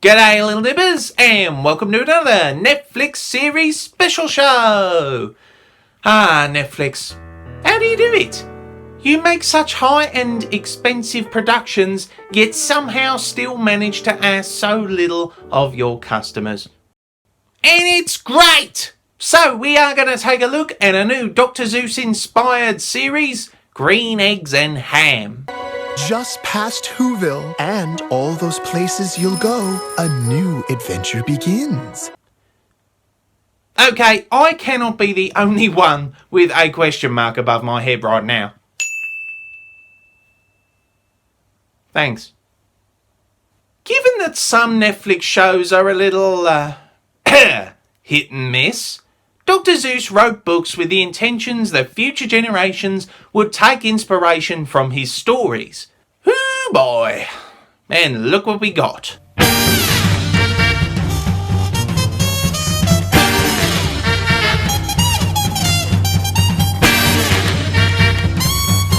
G'day little nibbers and welcome to another Netflix series special show. Netflix, how do you do it? You make such high-end expensive productions yet somehow still manage to ask so little of your customers. And it's great! So we are going to take a look at a new Dr. Seuss inspired series, Green Eggs and Ham. Just past Whoville and all those places you'll go, a new adventure begins. Okay, I cannot be the only one with a question mark above my head right now. Thanks. Given that some Netflix shows are a little, hit and miss, Dr. Seuss wrote books with the intentions that future generations would take inspiration from his stories. Hoo boy! And look what we got.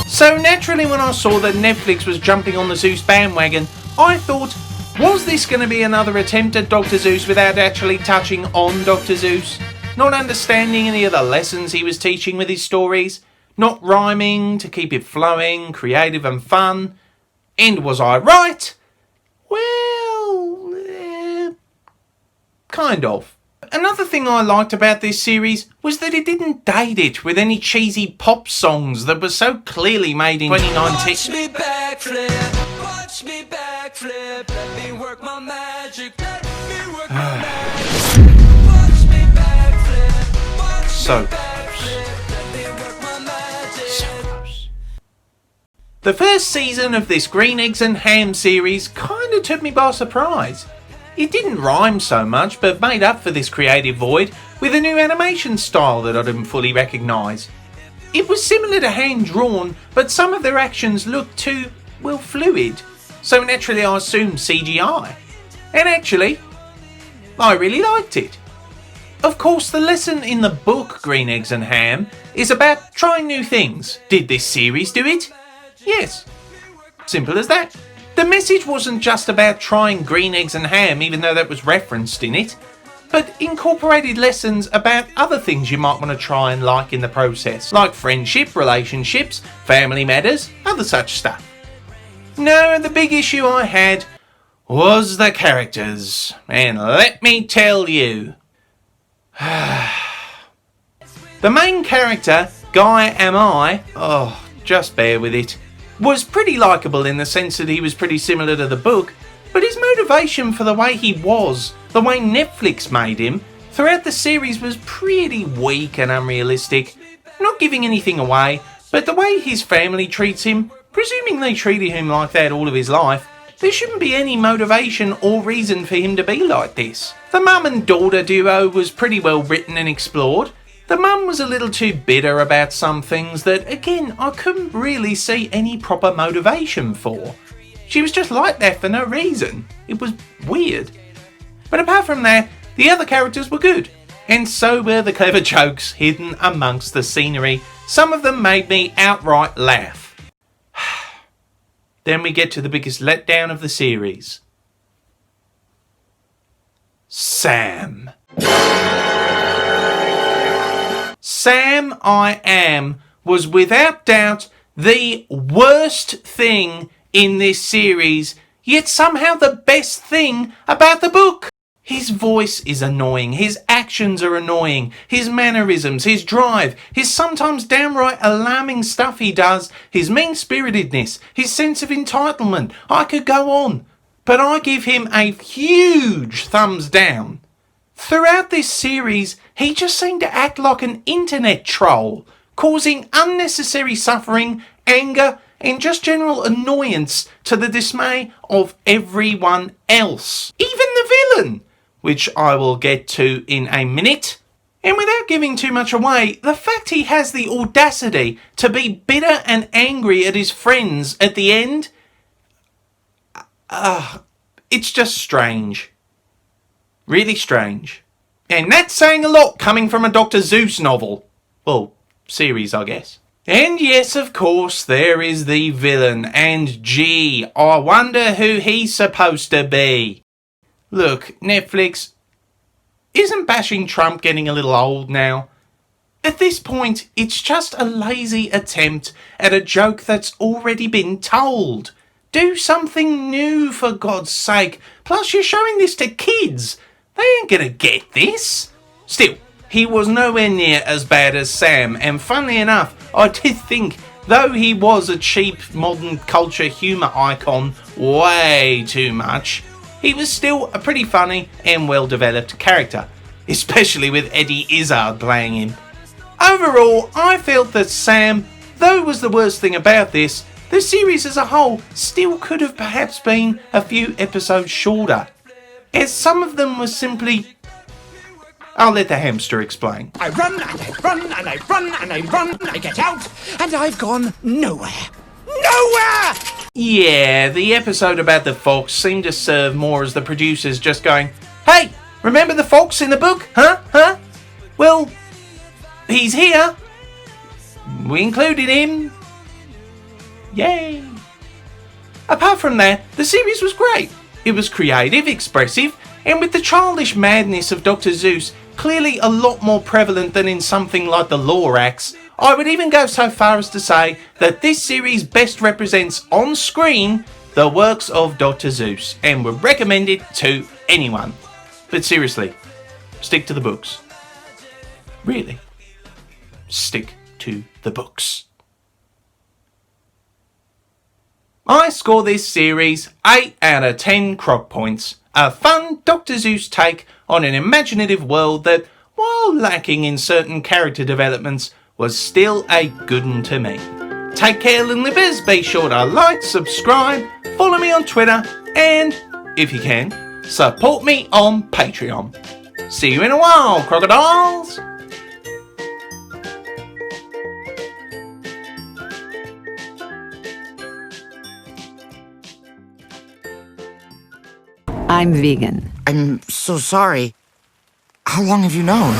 So naturally when I saw that Netflix was jumping on the Seuss bandwagon, I thought, was this going to be another attempt at Dr. Seuss without actually touching on Dr. Seuss? Not understanding any of the lessons he was teaching with his stories, not rhyming to keep it flowing, creative and fun. And was I right? Well, kind of. Another thing I liked about this series was that it didn't date it with any cheesy pop songs that were so clearly made in 2019. Watch me backflip, watch me backflip, let me work my magic, let me work my magic. Watch me backflip, watch So me backflip, let me work my magic. So close. The first season of this Green Eggs and Ham series kinda took me by surprise. It didn't rhyme so much, but made up for this creative void with a new animation style that I didn't fully recognise. It was similar to hand-drawn, but some of their actions looked too, well, fluid. So naturally I assumed CGI. And actually, I really liked it. Of course, the lesson in the book Green Eggs and Ham is about trying new things. Did this series do it? Yes. Simple as that. The message wasn't just about trying green eggs and ham, even though that was referenced in it, but incorporated lessons about other things you might want to try and like in the process, like friendship, relationships, family matters, other such stuff. No, the big issue I had was the characters, and let me tell you. The main character, Guy Am I, just bear with it, was pretty likeable in the sense that he was pretty similar to the book, but his motivation for the way he was, the way Netflix made him, throughout the series was pretty weak and unrealistic. Not giving anything away, but the way his family treats him, presuming they treated him like that all of his life, there shouldn't be any motivation or reason for him to be like this. The mum and daughter duo was pretty well written and explored. The mum was a little too bitter about some things that, again, I couldn't really see any proper motivation for. She was just like that for no reason. It was weird. But apart from that, the other characters were good. And so were the clever jokes hidden amongst the scenery. Some of them made me outright laugh. Then we get to the biggest letdown of the series. Sam. Sam I Am was without doubt the worst thing in this series, yet somehow the best thing about the book. His voice is annoying, his actions are annoying, his mannerisms, his drive, his sometimes downright alarming stuff he does, his mean-spiritedness, his sense of entitlement. I could go on, but I give him a huge thumbs down. Throughout this series, he just seemed to act like an internet troll, causing unnecessary suffering, anger, and just general annoyance to the dismay of everyone else. Even the villain, which I will get to in a minute. And without giving too much away, the fact he has the audacity to be bitter and angry at his friends at the end, it's just strange. Really strange. And that's saying a lot coming from a Dr. Seuss novel. Well, series, I guess. And yes, of course, there is the villain. And gee, I wonder who he's supposed to be. Look, Netflix, isn't bashing Trump getting a little old now? At this point, it's just a lazy attempt at a joke that's already been told. Do something new, for God's sake. Plus, you're showing this to kids. They ain't gonna get this. Still, he was nowhere near as bad as Sam, and funnily enough, I did think, though he was a cheap modern culture humour icon way too much, he was still a pretty funny and well-developed character, especially with Eddie Izzard playing him. Overall, I felt that Sam, though was the worst thing about this, the series as a whole still could have perhaps been a few episodes shorter, as some of them were simply... I'll let the hamster explain. I run and I run and I run and I run and I get out and I've gone nowhere. Nowhere! Yeah, the episode about the fox seemed to serve more as the producers just going, "Hey, remember the fox in the book? Huh? Well, he's here. We included him. Yay." Apart from that, the series was great. It was creative, expressive, and with the childish madness of Dr. Seuss clearly a lot more prevalent than in something like the Lorax, I would even go so far as to say that this series best represents on screen the works of Dr. Seuss and would recommend it to anyone. But seriously, stick to the books. Really, stick to the books. I score this series 8 out of 10 croc points. A fun Dr. Seuss take on an imaginative world that, while lacking in certain character developments, was still a good one to me. Take care, little nippers. Be sure to like, subscribe, follow me on Twitter, and, if you can, support me on Patreon. See you in a while, crocodiles! I'm vegan. I'm so sorry. How long have you known?